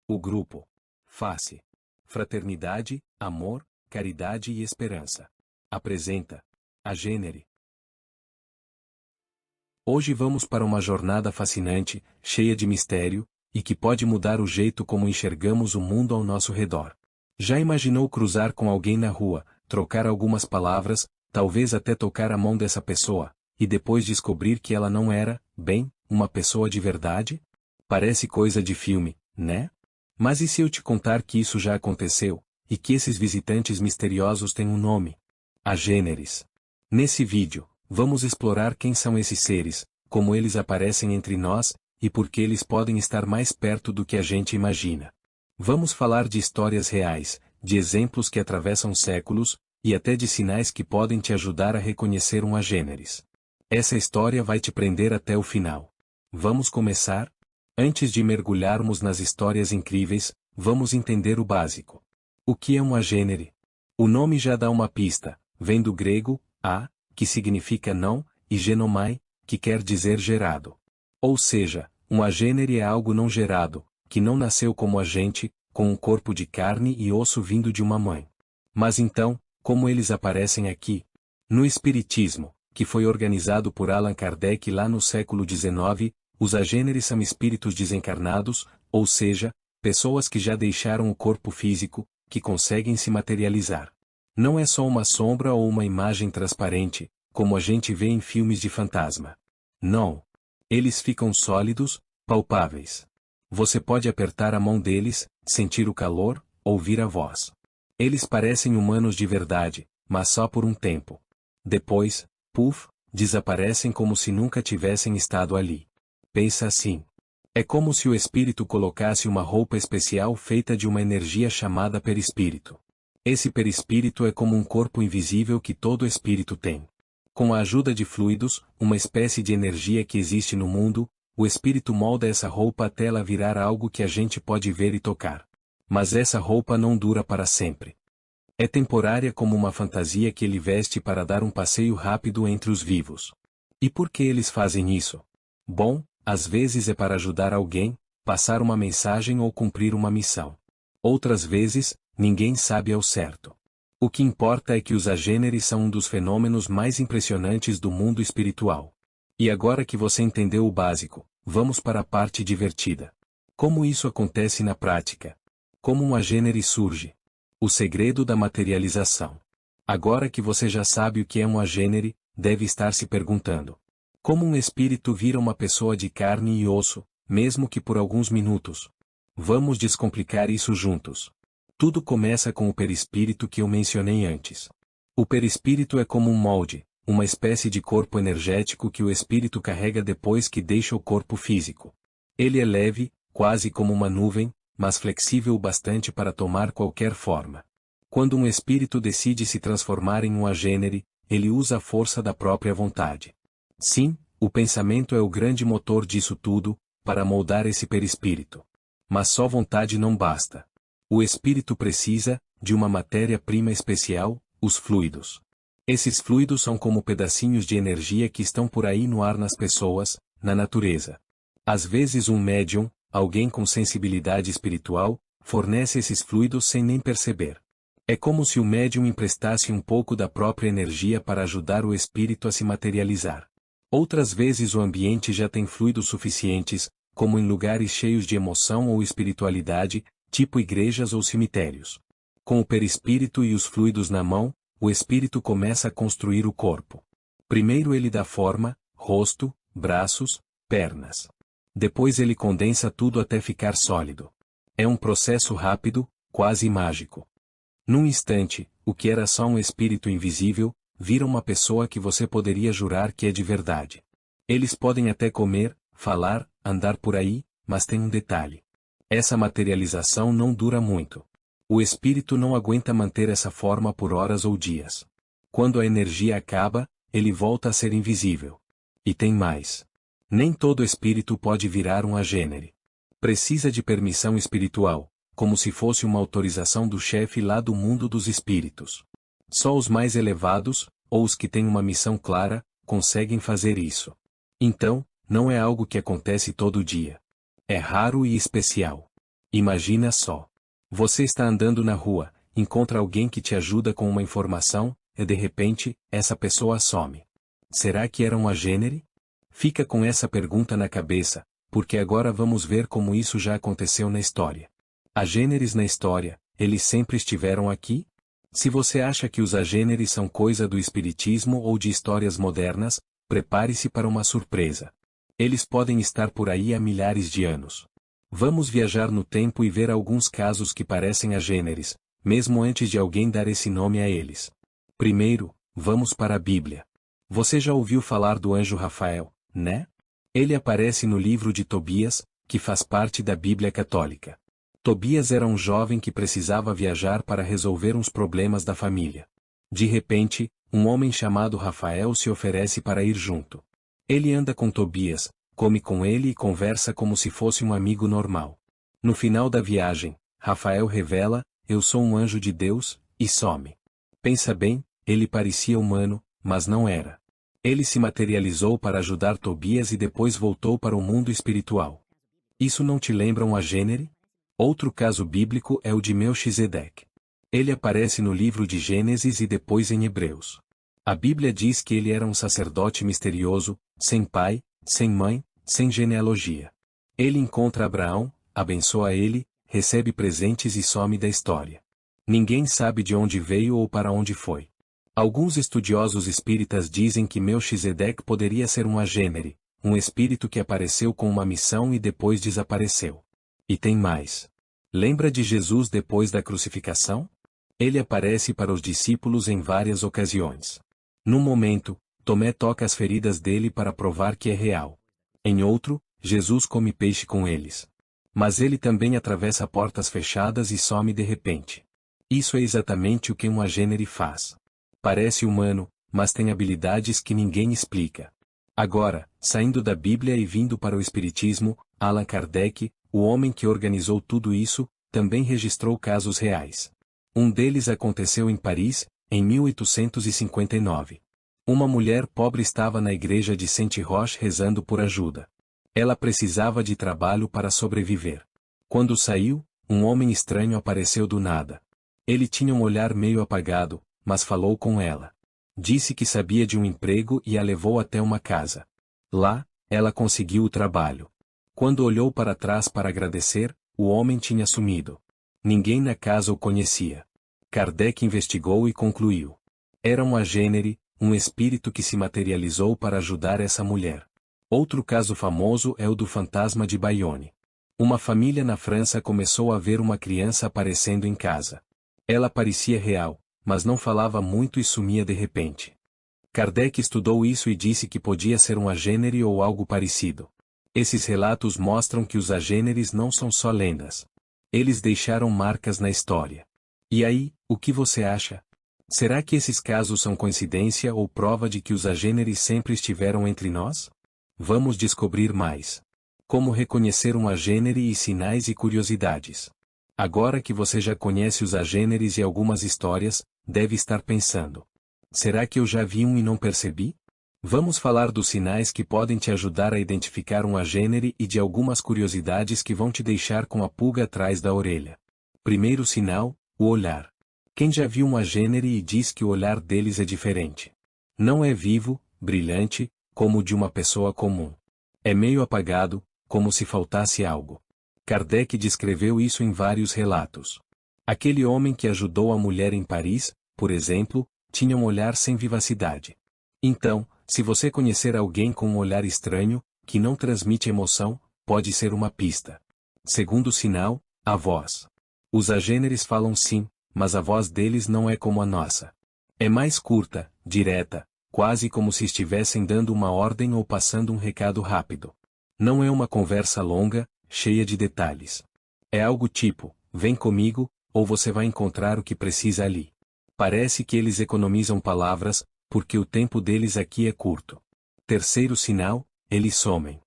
O grupo Face, Fraternidade, Amor, Caridade e Esperança apresenta a Gênere. Hoje vamos para uma jornada fascinante, cheia de mistério, e que pode mudar o jeito como enxergamos o mundo ao nosso redor. Já imaginou cruzar com alguém na rua, trocar algumas palavras, talvez até tocar a mão dessa pessoa, e depois descobrir que ela não era, bem, uma pessoa de verdade? Parece coisa de filme, né? Mas e se eu te contar que isso já aconteceu, e que esses visitantes misteriosos têm um nome? Agêneres. Nesse vídeo, vamos explorar quem são esses seres, como eles aparecem entre nós, e por que eles podem estar mais perto do que a gente imagina. Vamos falar de histórias reais, de exemplos que atravessam séculos, e até de sinais que podem te ajudar a reconhecer um agêneres. Essa história vai te prender até o final. Vamos começar? Antes de mergulharmos nas histórias incríveis, vamos entender o básico. O que é um agênere? O nome já dá uma pista, vem do grego, a, que significa não, e genomai, que quer dizer gerado. Ou seja, um agênere é algo não gerado, que não nasceu como a gente, com um corpo de carne e osso vindo de uma mãe. Mas então, como eles aparecem aqui? No Espiritismo, que foi organizado por Allan Kardec lá no século XIX, os agêneres são espíritos desencarnados, ou seja, pessoas que já deixaram o corpo físico, que conseguem se materializar. Não é só uma sombra ou uma imagem transparente, como a gente vê em filmes de fantasma. Não. Eles ficam sólidos, palpáveis. Você pode apertar a mão deles, sentir o calor, ouvir a voz. Eles parecem humanos de verdade, mas só por um tempo. Depois, puf, desaparecem como se nunca tivessem estado ali. Pensa assim. É como se o espírito colocasse uma roupa especial feita de uma energia chamada perispírito. Esse perispírito é como um corpo invisível que todo espírito tem. Com a ajuda de fluidos, uma espécie de energia que existe no mundo, o espírito molda essa roupa até ela virar algo que a gente pode ver e tocar. Mas essa roupa não dura para sempre. É temporária como uma fantasia que ele veste para dar um passeio rápido entre os vivos. E por que eles fazem isso? Bom, às vezes é para ajudar alguém, passar uma mensagem ou cumprir uma missão. Outras vezes, ninguém sabe ao certo. O que importa é que os agêneres são um dos fenômenos mais impressionantes do mundo espiritual. E agora que você entendeu o básico, vamos para a parte divertida. Como isso acontece na prática? Como um agênere surge? O segredo da materialização. Agora que você já sabe o que é um agênere, deve estar se perguntando: como um espírito vira uma pessoa de carne e osso, mesmo que por alguns minutos? Vamos descomplicar isso juntos. Tudo começa com o perispírito que eu mencionei antes. O perispírito é como um molde, uma espécie de corpo energético que o espírito carrega depois que deixa o corpo físico. Ele é leve, quase como uma nuvem, mas flexível o bastante para tomar qualquer forma. Quando um espírito decide se transformar em um agênere, ele usa a força da própria vontade. Sim, o pensamento é o grande motor disso tudo, para moldar esse perispírito. Mas só vontade não basta. O espírito precisa, de uma matéria-prima especial, os fluidos. Esses fluidos são como pedacinhos de energia que estão por aí no ar nas pessoas, na natureza. Às vezes um médium, alguém com sensibilidade espiritual, fornece esses fluidos sem nem perceber. É como se o médium emprestasse um pouco da própria energia para ajudar o espírito a se materializar. Outras vezes o ambiente já tem fluidos suficientes, como em lugares cheios de emoção ou espiritualidade, tipo igrejas ou cemitérios. Com o perispírito e os fluidos na mão, o espírito começa a construir o corpo. Primeiro ele dá forma, rosto, braços, pernas. Depois ele condensa tudo até ficar sólido. É um processo rápido, quase mágico. Num instante, o que era só um espírito invisível, vira uma pessoa que você poderia jurar que é de verdade. Eles podem até comer, falar, andar por aí, mas tem um detalhe. Essa materialização não dura muito. O espírito não aguenta manter essa forma por horas ou dias. Quando a energia acaba, ele volta a ser invisível. E tem mais. Nem todo espírito pode virar um agênere. Precisa de permissão espiritual, como se fosse uma autorização do chefe lá do mundo dos espíritos. Só os mais elevados, ou os que têm uma missão clara, conseguem fazer isso. Então, não é algo que acontece todo dia. É raro e especial. Imagina só. Você está andando na rua, encontra alguém que te ajuda com uma informação, e de repente, essa pessoa some. Será que era um agênere? Fica com essa pergunta na cabeça, porque agora vamos ver como isso já aconteceu na história. Agêneres na história, eles sempre estiveram aqui? Se você acha que os agêneres são coisa do espiritismo ou de histórias modernas, prepare-se para uma surpresa. Eles podem estar por aí há milhares de anos. Vamos viajar no tempo e ver alguns casos que parecem agêneres, mesmo antes de alguém dar esse nome a eles. Primeiro, vamos para a Bíblia. Você já ouviu falar do anjo Rafael, né? Ele aparece no livro de Tobias, que faz parte da Bíblia Católica. Tobias era um jovem que precisava viajar para resolver uns problemas da família. De repente, um homem chamado Rafael se oferece para ir junto. Ele anda com Tobias, come com ele e conversa como se fosse um amigo normal. No final da viagem, Rafael revela: "Eu sou um anjo de Deus", e some. Pensa bem, ele parecia humano, mas não era. Ele se materializou para ajudar Tobias e depois voltou para o mundo espiritual. Isso não te lembra um agênere? Outro caso bíblico é o de Melquisedeque. Ele aparece no livro de Gênesis e depois em Hebreus. A Bíblia diz que ele era um sacerdote misterioso, sem pai, sem mãe, sem genealogia. Ele encontra Abraão, abençoa ele, recebe presentes e some da história. Ninguém sabe de onde veio ou para onde foi. Alguns estudiosos espíritas dizem que Melquisedeque poderia ser um agênere, um espírito que apareceu com uma missão e depois desapareceu. E tem mais. Lembra de Jesus depois da crucificação? Ele aparece para os discípulos em várias ocasiões. Num momento, Tomé toca as feridas dele para provar que é real. Em outro, Jesus come peixe com eles. Mas ele também atravessa portas fechadas e some de repente. Isso é exatamente o que um agênere faz. Parece humano, mas tem habilidades que ninguém explica. Agora, saindo da Bíblia e vindo para o Espiritismo, Allan Kardec, o homem que organizou tudo isso, também registrou casos reais. Um deles aconteceu em Paris, em 1859. Uma mulher pobre estava na igreja de Saint-Roch rezando por ajuda. Ela precisava de trabalho para sobreviver. Quando saiu, um homem estranho apareceu do nada. Ele tinha um olhar meio apagado, mas falou com ela. Disse que sabia de um emprego e a levou até uma casa. Lá, ela conseguiu o trabalho. Quando olhou para trás para agradecer, o homem tinha sumido. Ninguém na casa o conhecia. Kardec investigou e concluiu. Era um agênere, um espírito que se materializou para ajudar essa mulher. Outro caso famoso é o do fantasma de Bayonne. Uma família na França começou a ver uma criança aparecendo em casa. Ela parecia real, mas não falava muito e sumia de repente. Kardec estudou isso e disse que podia ser um agênere ou algo parecido. Esses relatos mostram que os agêneres não são só lendas. Eles deixaram marcas na história. E aí, o que você acha? Será que esses casos são coincidência ou prova de que os agêneres sempre estiveram entre nós? Vamos descobrir mais. Como reconhecer um agênere e sinais e curiosidades. Agora que você já conhece os agêneres e algumas histórias, deve estar pensando: será que eu já vi um e não percebi? Vamos falar dos sinais que podem te ajudar a identificar um agênere e de algumas curiosidades que vão te deixar com a pulga atrás da orelha. Primeiro sinal, o olhar. Quem já viu um agênere e diz que o olhar deles é diferente? Não é vivo, brilhante, como o de uma pessoa comum. É meio apagado, como se faltasse algo. Kardec descreveu isso em vários relatos. Aquele homem que ajudou a mulher em Paris, por exemplo, tinha um olhar sem vivacidade. Então, se você conhecer alguém com um olhar estranho, que não transmite emoção, pode ser uma pista. Segundo sinal, a voz. Os agêneres falam sim, mas a voz deles não é como a nossa. É mais curta, direta, quase como se estivessem dando uma ordem ou passando um recado rápido. Não é uma conversa longa, cheia de detalhes. É algo tipo: vem comigo, ou você vai encontrar o que precisa ali. Parece que eles economizam palavras, porque o tempo deles aqui é curto. Terceiro sinal, eles somem.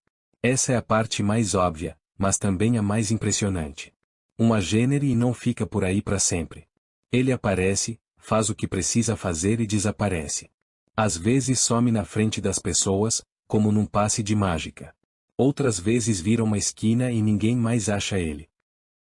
Essa é a parte mais óbvia, mas também a mais impressionante. Um agênere não fica por aí para sempre. Ele aparece, faz o que precisa fazer e desaparece. Às vezes some na frente das pessoas, como num passe de mágica. Outras vezes vira uma esquina e ninguém mais acha ele.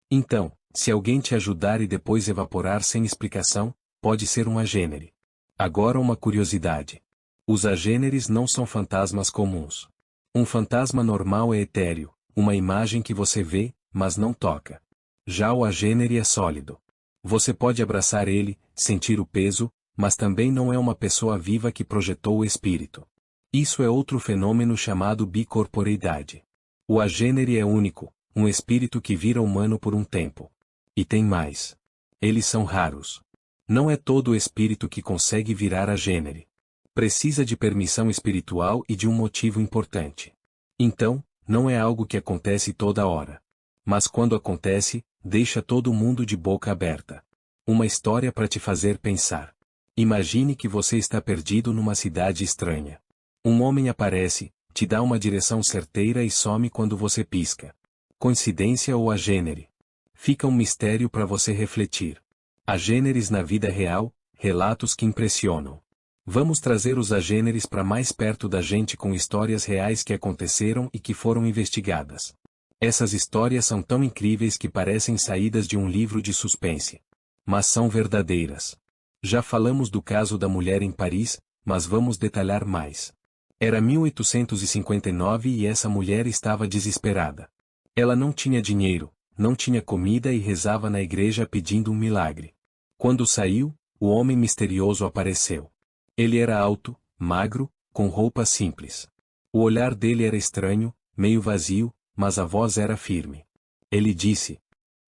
Então, se alguém te ajudar e depois evaporar sem explicação, pode ser um agênere. Agora uma curiosidade. Os agêneres não são fantasmas comuns. Um fantasma normal é etéreo, uma imagem que você vê, mas não toca. Já o agênere é sólido. Você pode abraçar ele, sentir o peso, mas também não é uma pessoa viva que projetou o espírito. Isso é outro fenômeno chamado bicorporeidade. O agênere é único, um espírito que vira humano por um tempo. E tem mais. Eles são raros. Não é todo o espírito que consegue virar agênere. Precisa de permissão espiritual e de um motivo importante. Então, não é algo que acontece toda hora. Mas quando acontece, deixa todo mundo de boca aberta. Uma história para te fazer pensar. Imagine que você está perdido numa cidade estranha. Um homem aparece, te dá uma direção certeira e some quando você pisca. Coincidência ou agênere? Fica um mistério para você refletir. Agêneres na vida real, relatos que impressionam. Vamos trazer os agêneres para mais perto da gente com histórias reais que aconteceram e que foram investigadas. Essas histórias são tão incríveis que parecem saídas de um livro de suspense. Mas são verdadeiras. Já falamos do caso da mulher em Paris, mas vamos detalhar mais. Era 1859 e essa mulher estava desesperada. Ela não tinha dinheiro, não tinha comida e rezava na igreja pedindo um milagre. Quando saiu, o homem misterioso apareceu. Ele era alto, magro, com roupas simples. O olhar dele era estranho, meio vazio, mas a voz era firme. Ele disse: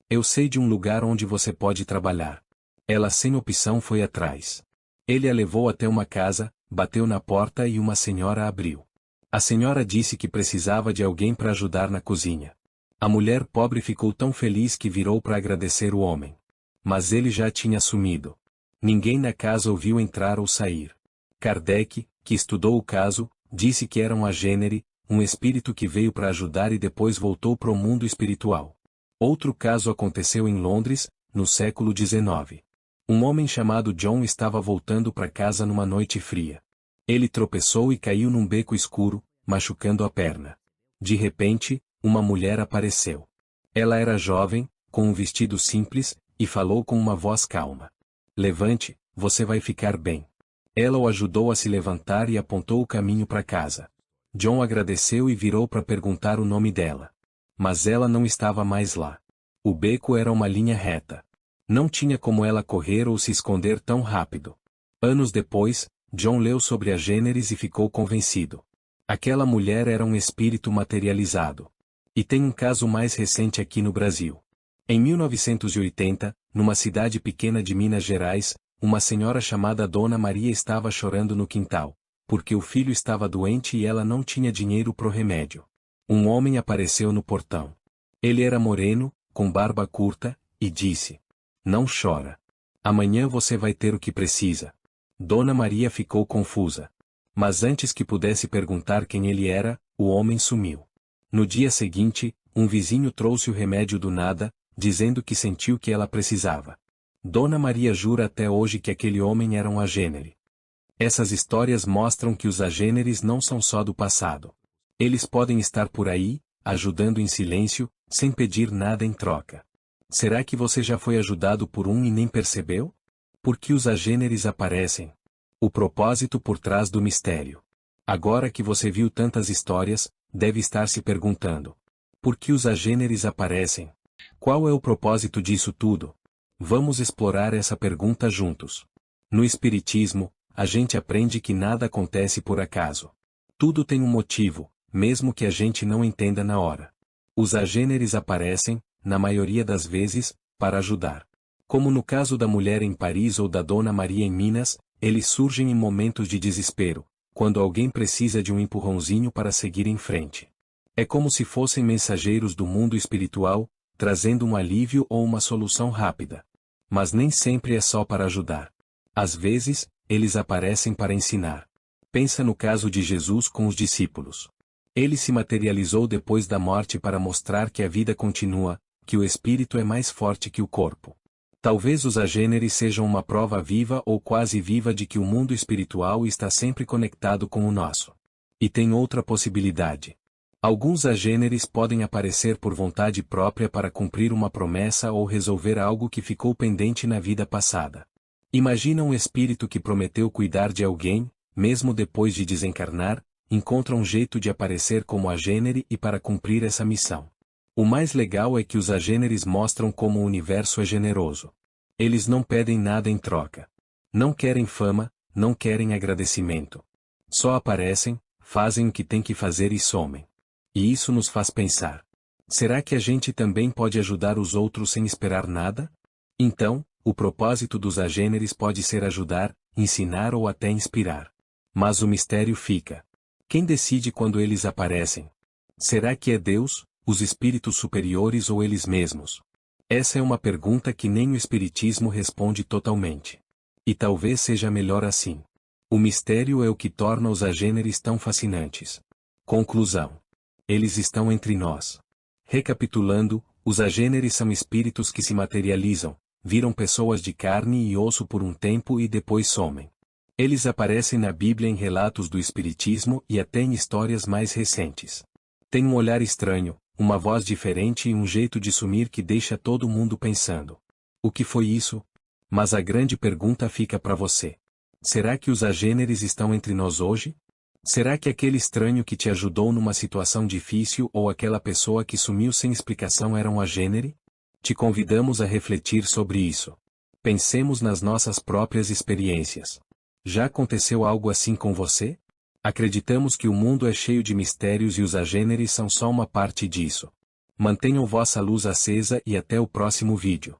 "Eu sei de um lugar onde você pode trabalhar." Ela sem opção foi atrás. Ele a levou até uma casa, bateu na porta e uma senhora abriu. A senhora disse que precisava de alguém para ajudar na cozinha. A mulher pobre ficou tão feliz que virou para agradecer o homem. Mas ele já tinha sumido. Ninguém na casa ouviu entrar ou sair. Kardec, que estudou o caso, disse que era um agênere, um espírito que veio para ajudar e depois voltou para o mundo espiritual. Outro caso aconteceu em Londres, no século XIX. Um homem chamado John estava voltando para casa numa noite fria. Ele tropeçou e caiu num beco escuro, machucando a perna. De repente, uma mulher apareceu. Ela era jovem, com um vestido simples, e falou com uma voz calma. "Levante, você vai ficar bem." Ela o ajudou a se levantar e apontou o caminho para casa. John agradeceu e virou para perguntar o nome dela. Mas ela não estava mais lá. O beco era uma linha reta. Não tinha como ela correr ou se esconder tão rápido. Anos depois, John leu sobre agêneres e ficou convencido. Aquela mulher era um espírito materializado. E tem um caso mais recente aqui no Brasil. Em 1980, numa cidade pequena de Minas Gerais, uma senhora chamada Dona Maria estava chorando no quintal, porque o filho estava doente e ela não tinha dinheiro pro remédio. Um homem apareceu no portão. Ele era moreno, com barba curta, e disse: "Não chora. Amanhã você vai ter o que precisa." Dona Maria ficou confusa. Mas antes que pudesse perguntar quem ele era, o homem sumiu. No dia seguinte, um vizinho trouxe o remédio do nada, dizendo que sentiu que ela precisava. Dona Maria jura até hoje que aquele homem era um agênere. Essas histórias mostram que os agêneres não são só do passado. Eles podem estar por aí, ajudando em silêncio, sem pedir nada em troca. Será que você já foi ajudado por um e nem percebeu? Por que os agêneres aparecem? O propósito por trás do mistério. Agora que você viu tantas histórias, deve estar se perguntando: por que os agêneres aparecem? Qual é o propósito disso tudo? Vamos explorar essa pergunta juntos. No Espiritismo, a gente aprende que nada acontece por acaso. Tudo tem um motivo, mesmo que a gente não entenda na hora. Os agêneres aparecem, na maioria das vezes, para ajudar. Como no caso da mulher em Paris ou da Dona Maria em Minas, eles surgem em momentos de desespero, quando alguém precisa de um empurrãozinho para seguir em frente. É como se fossem mensageiros do mundo espiritual, trazendo um alívio ou uma solução rápida. Mas nem sempre é só para ajudar. Às vezes, eles aparecem para ensinar. Pensa no caso de Jesus com os discípulos. Ele se materializou depois da morte para mostrar que a vida continua, que o espírito é mais forte que o corpo. Talvez os agêneres sejam uma prova viva ou quase viva de que o mundo espiritual está sempre conectado com o nosso. E tem outra possibilidade. Alguns agêneres podem aparecer por vontade própria para cumprir uma promessa ou resolver algo que ficou pendente na vida passada. Imagina um espírito que prometeu cuidar de alguém, mesmo depois de desencarnar, encontra um jeito de aparecer como agênere e para cumprir essa missão. O mais legal é que os agêneres mostram como o universo é generoso. Eles não pedem nada em troca. Não querem fama, não querem agradecimento. Só aparecem, fazem o que tem que fazer e somem. E isso nos faz pensar. Será que a gente também pode ajudar os outros sem esperar nada? Então, o propósito dos agêneres pode ser ajudar, ensinar ou até inspirar. Mas o mistério fica. Quem decide quando eles aparecem? Será que é Deus, os espíritos superiores ou eles mesmos? Essa é uma pergunta que nem o Espiritismo responde totalmente. E talvez seja melhor assim. O mistério é o que torna os agêneres tão fascinantes. Conclusão. Eles estão entre nós. Recapitulando, os agêneres são espíritos que se materializam, viram pessoas de carne e osso por um tempo e depois somem. Eles aparecem na Bíblia em relatos do Espiritismo e até em histórias mais recentes. Têm um olhar estranho, uma voz diferente e um jeito de sumir que deixa todo mundo pensando. O que foi isso? Mas a grande pergunta fica para você. Será que os agêneres estão entre nós hoje? Será que aquele estranho que te ajudou numa situação difícil ou aquela pessoa que sumiu sem explicação era um agênere? Te convidamos a refletir sobre isso. Pensemos nas nossas próprias experiências. Já aconteceu algo assim com você? Acreditamos que o mundo é cheio de mistérios e os agêneres são só uma parte disso. Mantenham vossa luz acesa e até o próximo vídeo.